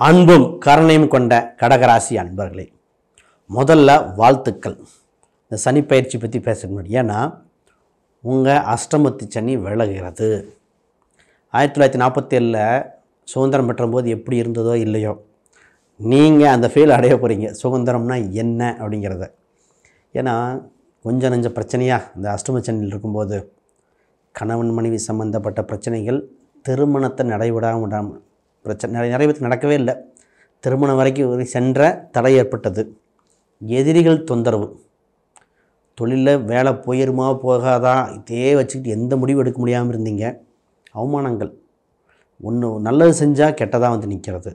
அன்பும் கருணையும் கொண்ட கடகராசி அன்பர்களே, முதல்ல வாழ்த்துக்கள். இந்த சனி பயிற்சி பற்றி பேச முடியும். ஏன்னா உங்கள் அஷ்டமத்து சனி விலகிறது. 1947 சுதந்திரம் பெற்றபோது எப்படி இருந்ததோ இல்லையோ, நீங்கள் அந்த ஃபீல் அடைய போகிறீங்க. சுதந்திரம்னா என்ன அப்படிங்கிறத. ஏன்னா கொஞ்சம் நஞ்ச பிரச்சனையாக இந்த அஷ்டம சனியில் இருக்கும்போது கணவன் மனைவி சம்பந்தப்பட்ட பிரச்சனைகள் திருமணத்தை நடைபெறாமல் பிரச்சனை நிறைவேற்ற நடக்கவே இல்லை. திருமணம் வரைக்கும் சென்ற தடை ஏற்பட்டது. எதிரிகள் தொந்தரவு, தொழிலில் வேலை போயிருமா போகாதா இதே வச்சுக்கிட்டு எந்த முடிவு எடுக்க முடியாமல் இருந்தீங்க. அவமானங்கள், ஒன்று நல்லது செஞ்சால் கெட்டதாக வந்து நிற்கிறது.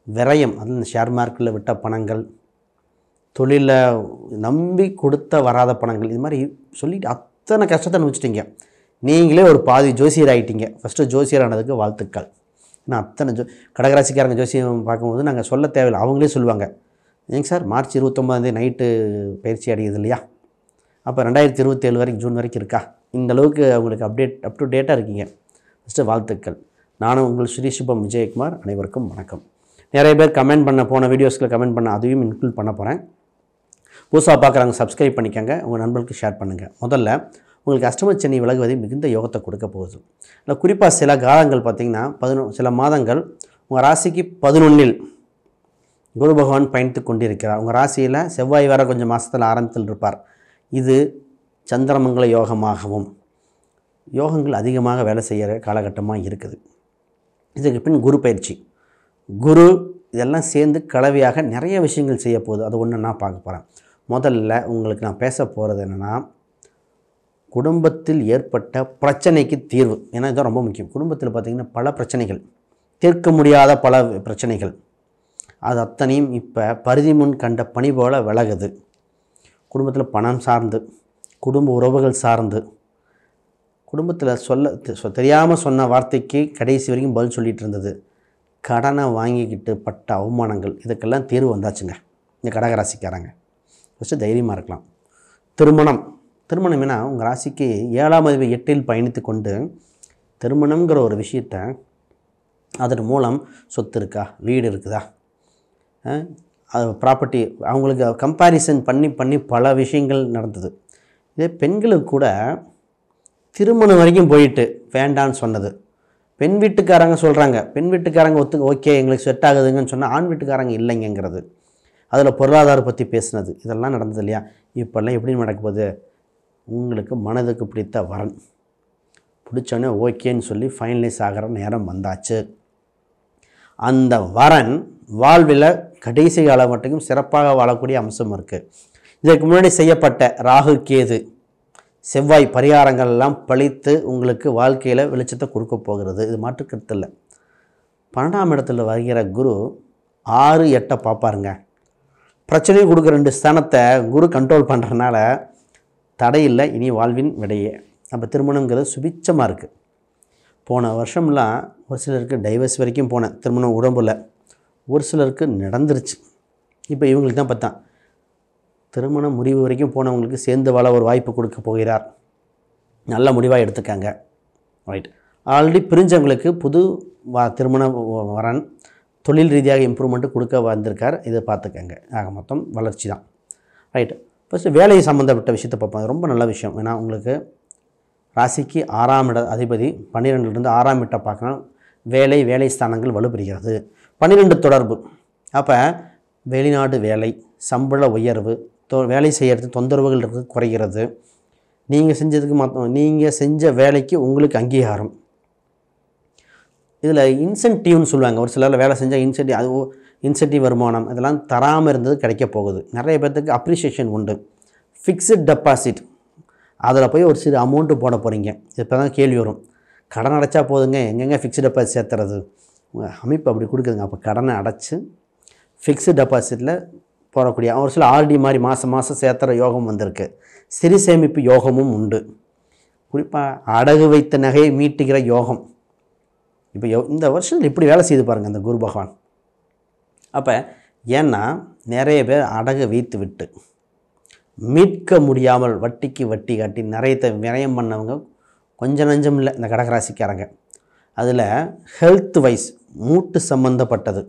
விரயம், அதில் ஷேர் மார்க்கெட்டில் விட்ட பணங்கள், தொழிலில் நம்பி கொடுத்த வராத பணங்கள், இது மாதிரி சொல்லிட்டு அத்தனை கஷ்டத்தை அனுபவிச்சிட்டிங்க. நீங்களே ஒரு பாதி ஜோசியர் ஆகிட்டீங்க. ஃபஸ்ட்டு ஜோசியர் ஆனதுக்கு வாழ்த்துக்கள். நான் அத்தனை கடகராசிக்காரங்க ஜோசியம் பார்க்கும்போது நாங்கள் சொல்ல தேவையில்லை, அவங்களே சொல்லுவாங்க. ஏங்க சார், மார்ச் 29 நைட்டு பயிற்சி அடையுது இல்லையா, அப்போ 2027 வரைக்கும் ஜூன் வரைக்கும் இருக்கா? இந்த அளவுக்கு அவங்களுக்கு அப் டு டேட்டாக இருக்கீங்க. ஃபஸ்ட்டு வாழ்த்துக்கள். நானும் உங்கள் ஸ்ரீ சுபம் விஜயகுமார். அனைவருக்கும் வணக்கம். நிறைய பேர் கமெண்ட் பண்ண, போன வீடியோஸில் கமெண்ட் பண்ண, அதையும் இன்க்ளூட் பண்ண போகிறேன். புதுசாக பார்க்குறாங்க, சப்ஸ்கிரைப் பண்ணிக்கோங்க, உங்கள் நண்பர்களுக்கு ஷேர் பண்ணுங்கள். முதல்ல உங்களுக்கு அஷ்டம சனி விலகுவதை மிகுந்த யோகத்தை கொடுக்க போகுது. இல்லை, குறிப்பாக சில காலங்கள் பார்த்திங்கன்னா சில மாதங்கள் உங்கள் ராசிக்கு 11 குரு பகவான் பயணித்து கொண்டிருக்கிறார். உங்கள் ராசியில் செவ்வாய் வர கொஞ்சம் மாதத்தில் ஆரம்பத்தில் இருப்பார். இது சந்திரமங்கல யோகமாகவும் யோகங்கள் அதிகமாக வேலை செய்கிற காலகட்டமாக இருக்குது. இதுக்கு பின் குரு பயிற்சி, குரு இதெல்லாம் சேர்ந்து கலவையாக நிறைய விஷயங்கள் செய்ய போகுது. அது ஒன்று நான் பார்க்க போகிறேன். முதல்ல உங்களுக்கு நான் பேச போகிறது என்னென்னா, குடும்பத்தில் ஏற்பட்ட பிரச்சனைக்கு தீர்வு. ஏன்னா இதுதான் ரொம்ப முக்கியம். குடும்பத்தில் பார்த்திங்கன்னா பல பிரச்சனைகள், தீர்க்க முடியாத பல பிரச்சனைகள், அது அத்தனையும் இப்போ பரிதி முன் கண்ட பனி போல் விலகுது. குடும்பத்தில் பணம் சார்ந்து, குடும்ப உறவுகள் சார்ந்து, குடும்பத்தில் தெரியாமல் சொன்ன வார்த்தைக்கு கடைசி வரைக்கும் பதில் சொல்லிகிட்டு இருந்தது, கடனை வாங்கிக்கிட்டு பட்ட அவமானங்கள், இதுக்கெல்லாம் தீர்வு வந்தாச்சுங்க. இந்த கடகராசிக்காரங்க ஃபஸ்ட்டு தைரியமாக இருக்கலாம். திருமணம் ஏன்னா உங்கள் ராசிக்கு 7ஆம் அதிபதி 8இல் பயணித்து கொண்டு திருமணங்கிற ஒரு விஷயத்தை, அதன் மூலம் சொத்து இருக்கா, வீடு இருக்குதா, அது ப்ராப்பர்ட்டி, அவங்களுக்கு கம்பேரிசன் பண்ணி பல விஷயங்கள் நடந்தது. இதே பெண்களுக்கு கூட திருமணம் வரைக்கும் போயிட்டு வேண்டான்னு சொன்னது, பெண் வீட்டுக்காரங்க சொல்கிறாங்க, பெண் வீட்டுக்காரங்க ஓகே எங்களுக்கு செட் ஆகுதுங்கன்னு சொன்னால் ஆண் வீட்டுக்காரங்க இல்லைங்கிறது, அதில் பொருளாதாரம் பற்றி பேசுனது, இதெல்லாம் நடந்தது இல்லையா? இப்போல்லாம் எப்படி நடக்க போகுது? உங்களுக்கு மனதுக்கு பிடித்த வரன் பிடிச்சோன்னே ஓகேன்னு சொல்லி ஃபைனலைஸ் ஆகிற நேரம் வந்தாச்சு. அந்த வரன் வாழ்வில் கடைசி காலம் மட்டும் சிறப்பாக வாழக்கூடிய அம்சம் இருக்குது. இதற்கு முன்னாடி செய்யப்பட்ட ராகு கேது செவ்வாய் பரிகாரங்கள் எல்லாம் பழித்து உங்களுக்கு வாழ்க்கையில் வெளிச்சத்தை கொடுக்க போகிறது. இது மாற்றுக்கருத்து இல்லை. 12ஆம் இடத்துல வருகிற குரு 6, 8 பார்ப்பாருங்க. பிரச்சனையும் கொடுக்குற 2 ஸ்தானத்தை குரு கண்ட்ரோல் பண்ணுறதுனால தடையில்லை இனி வாழ்வின் விடையே. அப்போ திருமணங்கிறது சுபிச்சமாக இருக்குது. போன வருஷம்லாம் ஒரு சிலருக்கு டைவர்ஸ் வரைக்கும் போனேன், திருமணம் உடம்புல ஒரு சிலருக்கு நடந்துருச்சு. இப்போ இவங்களுக்கு தான் பார்த்தா திருமணம் முறிவு வரைக்கும் போனவங்களுக்கு சேர்ந்து வாழ ஒரு வாய்ப்பு கொடுக்க போகிறார். நல்ல முடிவாக எடுத்துக்காங்க. ரைட். ஆல்ரெடி பிரிஞ்சவங்களுக்கு புது திருமண வரன் தொழில் ரீதியாக இம்ப்ரூவ்மெண்ட்டு கொடுக்க வந்திருக்கார். இதை பார்த்துக்கங்க. ஆக மொத்தம் வளர்ச்சி தான். ரைட்டு. ஃபஸ்ட்டு வேலை சம்மந்தப்பட்ட விஷயத்தை பார்ப்போம். அது ரொம்ப நல்ல விஷயம். ஏன்னா உங்களுக்கு ராசிக்கு 6ஆம் இட அதிபதி 12லேருந்து 6ஆம் இடத்தை பார்க்கணும். வேலை ஸ்தானங்கள் வலுப்பெறுகிறது. 12 தொடர்பு. அப்போ வெளிநாடு வேலை, சம்பள உயர்வு, வேலை செய்கிறது தொந்தரவுகள் இருக்குது குறைகிறது. நீங்கள் செஞ்ச வேலைக்கு உங்களுக்கு அங்கீகாரம். இதில் இன்சென்டிவ்னு சொல்லுவாங்க. ஒரு சிலரில் வேலை செஞ்சால் இன்சென்டிவ் வருமானம் இதெல்லாம் தராமல் இருந்தது கிடைக்க போகுது. நிறைய பேர்த்துக்கு அப்ரிஷியேஷன் உண்டு. ஃபிக்ஸ்டு டெபாசிட், அதில் போய் ஒரு சிறு அமௌண்ட்டு போட போகிறீங்க. இப்போ தான் கேள்வி வரும், கடன் அடைச்சா போதுங்க, எங்கெங்கே ஃபிக்ஸ்டு டெபாசிட் சேர்த்துறது? உங்கள் அமைப்பு அப்படி கொடுக்குதுங்க. அப்போ கடனை அடைச்சி ஃபிக்ஸ்டு டெபாசிட்டில் போடக்கூடிய ஒரு சில ஆர்டி மாதிரி மாதம் சேர்த்துற யோகம் வந்திருக்கு. சிறு சேமிப்பு யோகமும் உண்டு. குறிப்பாக அடகு வைத்த நகையை மீட்டுகிற யோகம் இப்போ இந்த வருஷத்தில் இப்படி வேலை செய்து பாருங்கள் அந்த குரு பகவான். அப்போ ஏன்னா நிறைய பேர் அடகு வைத்து விட்டு மீட்க முடியாமல் வட்டிக்கு வட்டி காட்டி நிறைய விரயம் பண்ணவங்க கொஞ்சம் நஞ்சம் இல்லை இந்த கடகராசிக்காரங்க. அதில் ஹெல்த் வைஸ் மூட்டு சம்பந்தப்பட்டது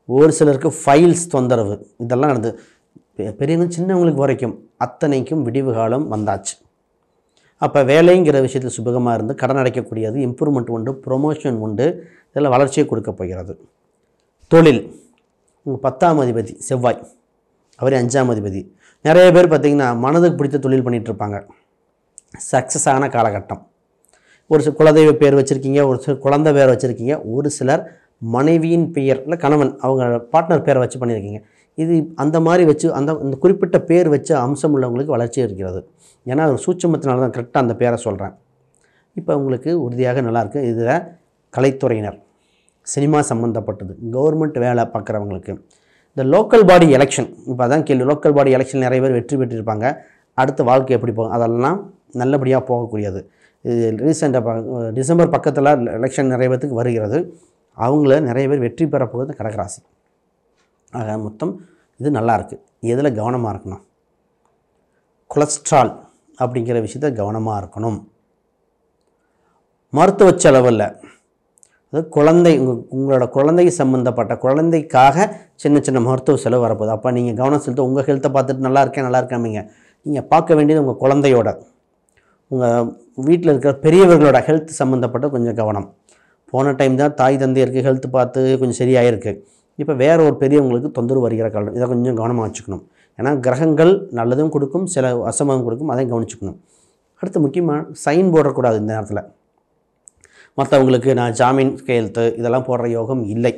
ஒரு சிலருக்கு ஃபைல்ஸ் தொந்தரவு, இதெல்லாம் நடந்து பெரியவங்க சின்னவங்களுக்கு வரைக்கும் அத்தனைக்கும் விடிவு காலம் வந்தாச்சு. அப்போ வேலைங்கிற விஷயத்தில் சுபகமாக இருந்து கடன் அடைக்கக்கூடியது, இம்ப்ரூவ்மெண்ட் உண்டு, ப்ரொமோஷன் உண்டு, இதெல்லாம் வளர்ச்சியை கொடுக்க போகிறது. தொழில், உங்கள் 10ஆம் அதிபதி செவ்வாய், அவர் 5ஆம் அதிபதி. நிறைய பேர் பார்த்திங்கன்னா மனதுக்கு பிடித்த தொழில் பண்ணிகிட்ருப்பாங்க. சக்ஸஸ் ஆன காலகட்டம். ஒரு சில குலதெய்வ பேர் வச்சுருக்கீங்க, ஒரு சில குழந்தை பேர் வச்சுருக்கீங்க, ஒரு சிலர் மனைவியின் பெயர் இல்லை கணவன் அவங்க பார்ட்னர் பேரை வச்சு பண்ணியிருக்கீங்க. இது அந்த மாதிரி வச்சு அந்த குறிப்பிட்ட பேர் வச்ச அம்சம் உள்ளவங்களுக்கு வளர்ச்சி இருக்கிறது. ஏன்னா ஒரு சூட்சமத்தினால தான் கரெக்டாக அந்த பேரை சொல்கிறேன். இப்போ உங்களுக்கு உறுதியாக நல்லாயிருக்கு. இதில் கலைத்துறையினர், சினிமா சம்மந்தப்பட்டது, கவர்மெண்ட் வேலை பார்க்குறவங்களுக்கு, இந்த லோக்கல் பாடி எலெக்ஷன், இப்போ அதான் கேள்வி. லோக்கல் பாடி எலெக்ஷன் நிறைய பேர் வெற்றி பெற்றிருப்பாங்க. அடுத்த வாழ்க்கை எப்படி போகும், அதெல்லாம் நல்லபடியாக போகக்கூடியது. இது ரீசெண்டாக டிசம்பர் பக்கத்தில் எலெக்ஷன் நிறைய பேருக்கு வருகிறது. அவங்கள நிறைய பேர் வெற்றி பெற போகிறது கடகராசி. ஆக மொத்தம் இது நல்லாயிருக்கு. எதில் கவனமாக இருக்கணும், கொலஸ்ட்ரால் அப்படிங்கிற விஷயத்த கவனமாக இருக்கணும். மருத்துவ செலவில் அது குழந்தை உங்களோட குழந்தை சம்மந்தப்பட்ட குழந்தைக்காக சின்ன சின்ன மருத்துவ செலவு வரப்போகுது. அப்போ நீங்கள் கவனம் செலுத்த உங்கள் ஹெல்த்தை பார்த்துட்டு நல்லா இருக்காமீங்க. நீங்கள் பார்க்க வேண்டியது உங்கள் குழந்தையோட, உங்கள் வீட்டில் இருக்கிற பெரியவர்களோட ஹெல்த் சம்மந்தப்பட்ட கொஞ்சம் கவனம். போன டைம் தான் தாய் தந்தையருக்கு ஹெல்த் பார்த்து கொஞ்சம் சரியாயிருக்கு. இப்போ வேறு ஒரு பெரியவங்களுக்கு தொந்தரவு வருகிற காலம், இதை கொஞ்சம் கவனமாக வச்சுக்கணும். ஏன்னா கிரகங்கள் நல்லதும் கொடுக்கும், சில அசமம் கொடுக்கும், அதையும் கவனிச்சுக்கணும். அடுத்து முக்கியமாக சைன் போடக்கூடாது இந்த நேரத்தில். மற்றவங்களுக்கு நான் ஜாமீன் கையெழுத்து இதெல்லாம் போடுற யோகம் இல்லை.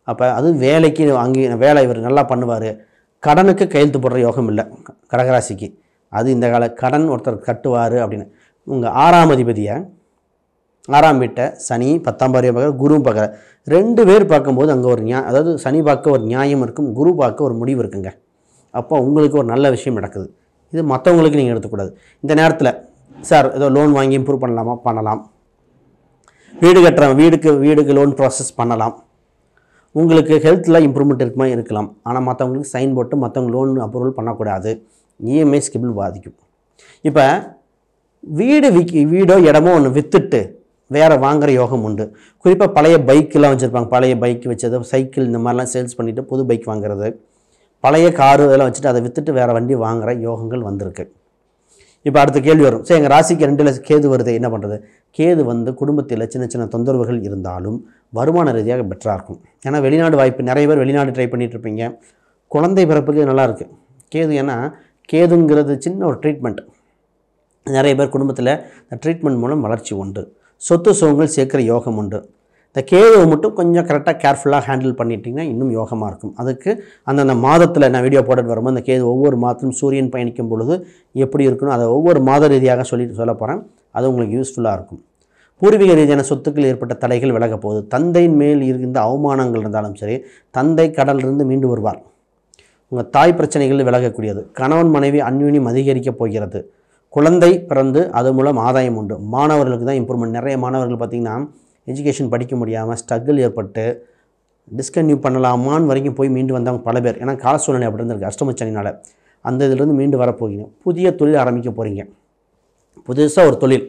அப்போ அது வேலைக்கு அங்கே வேலை இவர் நல்லா பண்ணுவார், கடனுக்கு கையெழுத்து போடுற யோகம் இல்லை கடகராசிக்கு. அது இந்த கால கடன் ஒருத்தர் கட்டுவார் அப்படின்னு. உங்கள் 6ஆம் அதிபதியை 6ஆம் வீட்டை சனி 10ஆம் பார்வையை பார்க்குற, குரு பார்க்குற, 2 பேர் பார்க்கும்போது அங்கே ஒரு அதாவது சனி பார்க்க ஒரு நியாயம் இருக்கும், குரு பார்க்க ஒரு முடிவு இருக்குங்க. அப்போ உங்களுக்கு ஒரு நல்ல விஷயம் நடக்குது. இது மற்றவங்களுக்கு நீங்கள் எடுத்துக்கூடாது. இந்த நேரத்தில் சார் ஏதோ லோன் வாங்கி இம்ப்ரூவ் பண்ணலாமா, பண்ணலாம். வீடு கட்டுறேன், வீடுக்கு லோன் ப்ராசஸ் பண்ணலாம். உங்களுக்கு ஹெல்த்தில் இம்ப்ரூவ்மெண்ட் இருக்குமா, இருக்கலாம். ஆனால் மற்றவங்களுக்கு சைன் போட்டு மற்றவங்க லோன் அப்ரூவல் பண்ணக்கூடாது. இஎம்ஐ ஸ்கிபிள் பாதிக்கும். இப்போ வீடோ இடமோ ஒன்று விற்றுட்டு வேறு வாங்குகிற யோகம் உண்டு. குறிப்பாக பழைய பைக்கெலாம் வச்சுருப்பாங்க, பழைய பைக் வச்சது, சைக்கிள் இந்த மாதிரிலாம் சேல்ஸ் பண்ணிவிட்டு புது பைக் வாங்குறது, பழைய காரு இதெல்லாம் வச்சுட்டு அதை விற்றுட்டு வேறு வண்டி வாங்குகிற யோகங்கள் வந்திருக்கு. இப்போ அடுத்த கேள்வி வரும், சரி எங்கள் ராசிக்கு 2ல் கேது வருது, என்ன பண்ணுறது? கேது குடும்பத்தில் சின்ன சின்ன தொந்தரவுகள் இருந்தாலும் வருமான ரீதியாக பெட்டராக இருக்கும். ஏன்னா வெளிநாடு வாய்ப்பு, நிறைய பேர் வெளிநாடு ட்ரை பண்ணிகிட்ருப்பீங்க. குழந்தை பிறப்புக்கு நல்லாயிருக்கு கேது. ஏன்னா கேதுங்கிறது சின்ன ஒரு ட்ரீட்மெண்ட். நிறைய பேர் குடும்பத்தில் இந்த ட்ரீட்மெண்ட் மூலம் வளர்ச்சி உண்டு. சொத்து சுகங்கள் சேர்க்குற யோகம் உண்டு. இந்த கேதுவை மட்டும் கொஞ்சம் கரெக்டாக கேர்ஃபுல்லாக ஹேண்டில் பண்ணிட்டிங்கன்னா இன்னும் யோகமாக இருக்கும். அதுக்கு அந்தந்த மாதத்தில் நான் வீடியோ போட்டுட்டு வரும்போது அந்த கேது ஒவ்வொரு மாதத்திலும் சூரியன் பயணிக்கும் பொழுது எப்படி இருக்கணும் அதை ஒவ்வொரு மாத ரீதியாக சொல்ல போகிறேன். அது உங்களுக்கு யூஸ்ஃபுல்லாக இருக்கும். பூர்வீக ரீதியான சொத்துக்கள் ஏற்பட்ட தடைகள் விலக போகுது. தந்தையின் மேல் இருந்த அவமானங்கள் இருந்தாலும் சரி, தந்தை கடலிலிருந்து மீண்டு வருவார். உங்கள் தாய் பிரச்சனைகள் விலகக்கூடியது. கணவன் மனைவி அந்யோன்யம் அதிகரிக்கப் போகிறது. குழந்தை பிறந்து அது மூலம் ஆதாயம் உண்டு. மாணவர்களுக்கு தான் இம்ப்ரூவ்மெண்ட். நிறைய மாணவர்கள் பார்த்திங்கன்னா எஜுகேஷன் படிக்க முடியாமல் ஸ்ட்ரகிள் ஏற்பட்டு டிஸ்கன்யூ பண்ணலாமான்னு வரைக்கும் போய் மீண்டு வந்தவங்க பல பேர். ஏன்னா கால சூழ்நிலை அப்படி இருந்திருக்கு அஷ்டமச்சனினால். அந்த இதிலிருந்து மீண்டு வரப்போகிறீங்க. புதிய தொழில் ஆரம்பிக்க போகிறீங்க. புதுசாக ஒரு தொழில்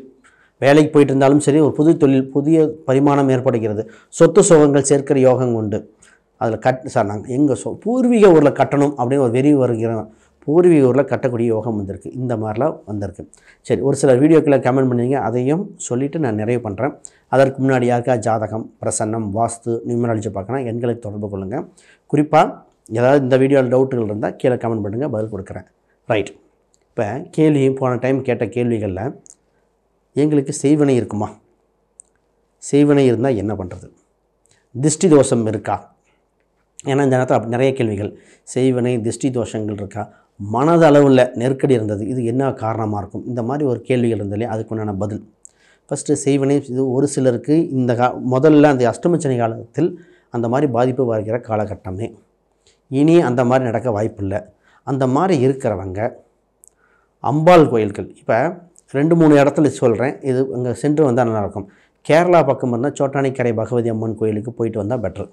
வேலைக்கு போயிட்டு இருந்தாலும் சரி, ஒரு புது தொழில், புதிய பரிமாணம் ஏற்படுகிறது. சொத்து சுகங்கள் சேர்க்கிற யோகம் உண்டு. அதில் சார் நாங்கள் எங்கள் பூர்வீக ஊரில் கட்டணும் அப்படின்னு ஒரு வெறி வருகிறோம். பூர்வீக ஊரில் கட்டக்கூடிய யோகம் வந்திருக்கு. இந்த மாதிரிலாம் வந்திருக்கு. சரி, ஒரு சில வீடியோக்களை கமெண்ட் பண்ணிங்க, அதையும் சொல்லிவிட்டு நான் நிறைவு பண்ணுறேன். அதற்கு முன்னாடி யாருக்கா ஜாதகம், பிரசன்னம், வாஸ்து, நியூமராலஜி பார்க்கணும், எண்களை தொடர்பு கொள்ளுங்கள். குறிப்பாக ஏதாவது இந்த வீடியோவில் டவுட்டுகள் இருந்தால் கீழே கமெண்ட் பண்ணுங்கள், பதில் கொடுக்குறேன். ரைட். இப்போ கேள்வி போன டைம் கேட்ட கேள்விகளில் எங்களுக்கு செய்வினை இருக்குமா, செய்வினை இருந்தால் என்ன பண்ணுறது, திருஷ்டி தோஷம் இருக்கா? ஏன்னா இந்த நேரத்தில் அப்படி நிறைய கேள்விகள், செய்வினை, திருஷ்டி தோஷங்கள் இருக்கா, மனதளவில் நெருக்கடி இருந்தது, இது என்ன காரணமாக இருக்கும், இந்த மாதிரி ஒரு கேள்விகள் இருந்தாலே அதுக்குண்டான பதில். ஃபஸ்ட்டு செய்வினை, இது ஒரு சிலருக்கு இந்த முதல்ல அந்த அஷ்டமச்சனி காலத்தில் அந்த மாதிரி பாதிப்பு வருகிற காலகட்டமே. இனி அந்த மாதிரி நடக்க வாய்ப்பில்லை. அந்த மாதிரி இருக்கிறவங்க அம்பாள் கோயில்கள், இப்போ 2-3 இடத்துல சொல்கிறேன், இது அங்கே சென்று வந்தால் நல்லாயிருக்கும். கேரளா பக்கம் இருந்தால் சோட்டானிக்கரை பகவதி அம்மன் கோயிலுக்கு போயிட்டு வந்தால் பெட்ரு.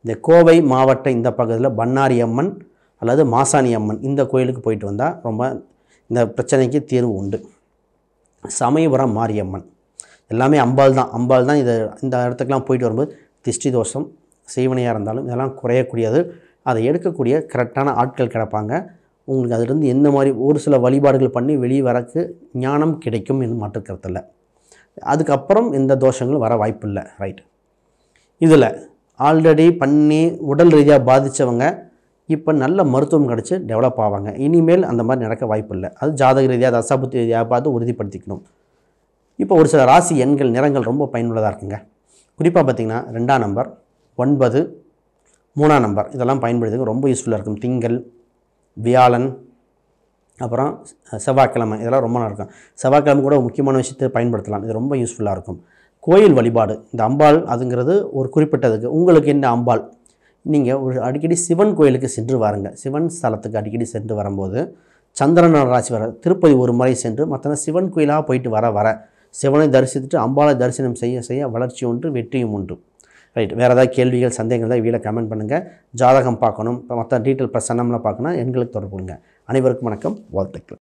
இந்த கோவை மாவட்ட இந்த பக்கத்தில் பண்ணாரி அம்மன் அல்லது மாசாணி அம்மன் இந்த கோயிலுக்கு போயிட்டு வந்தால் ரொம்ப இந்த பிரச்சனைக்கு தீர்வு உண்டு. சமயபுரம் மாரியம்மன் எல்லாமே அம்பாள் தான். இந்த இடத்துக்கெலாம் போயிட்டு வரும்போது திருஷ்டி தோஷம் செய்வினையாக இருந்தாலும் இதெல்லாம் குறையக்கூடியது. அதை எடுக்கக்கூடிய கரெக்டான ஆட்கள் கிடப்பாங்க. உங்களுக்கு அதிலிருந்து எந்த மாதிரி ஒரு சில வழிபாடுகள் பண்ணி வெளியே வரக்கு ஞானம் கிடைக்கும் என்று மாற்றுக்கருத்தில். அதுக்கப்புறம் எந்த தோஷங்களும் வர வாய்ப்பு இல்லை. ரைட். இதில் ஆல்ரெடி பண்ணி உடல் ரீதியாக பாதித்தவங்க இப்போ நல்ல மருத்துவம் கிடச்சி டெவலப் ஆவாங்க. இனிமேல் அந்த மாதிரி நடக்க வாய்ப்பு இல்லை. அது ஜாதக ரீதியாக தசாபுத்தி ரீதியாக பார்த்து உறுதிப்படுத்திக்கணும். இப்போ ஒரு சில ராசி எண்கள் நிறங்கள் ரொம்ப பயனுள்ளதாக இருக்குங்க. குறிப்பாக பார்த்திங்கன்னா 2ஆம் நம்பர், 9, 3ஆம் நம்பர் இதெல்லாம் பயன்படுத்துறதுக்கு ரொம்ப யூஸ்ஃபுல்லாக இருக்கும். திங்கள், வியாழன், அப்புறம் செவ்வாய்க்கிழமை இதெல்லாம் ரொம்ப நல்லா இருக்கும். செவ்வாய்க்கிழமை கூட முக்கியமான விஷயத்தை பயன்படுத்தலாம். இது ரொம்ப யூஸ்ஃபுல்லாக இருக்கும். கோயில் வழிபாடு, இந்த அம்பாள் அதுங்கிறது ஒரு குறிப்பிட்டதுக்கு உங்களுக்கு என்ன அம்பாள், நீங்கள் ஒரு அடிக்கடி சிவன் கோயிலுக்கு சென்று வாருங்க. சிவன் ஸ்தலத்துக்கு அடிக்கடி சென்று வரும்போது சந்திரன் ராசி வர திருப்பதி ஒரு முறை சென்று மற்ற சிவன் கோயிலாக போயிட்டு வர சிவனை தரிசித்துட்டு அம்பாளை தரிசனம் செய்ய வளர்ச்சி உண்டு, வெற்றியும் உண்டு. ரைட். வேறு ஏதாவது கேள்விகள் சந்தேகங்கள் தான் வீடியோவில் கமெண்ட் பண்ணுங்கள். ஜாதகம் பார்க்கணும், மற்ற டீட்டெயில் பிரசன்னம்லாம் பார்க்கணும், எண்களுக்கு தொடர்புங்க. அனைவருக்கும் வணக்கம், வாழ்த்துக்கள்.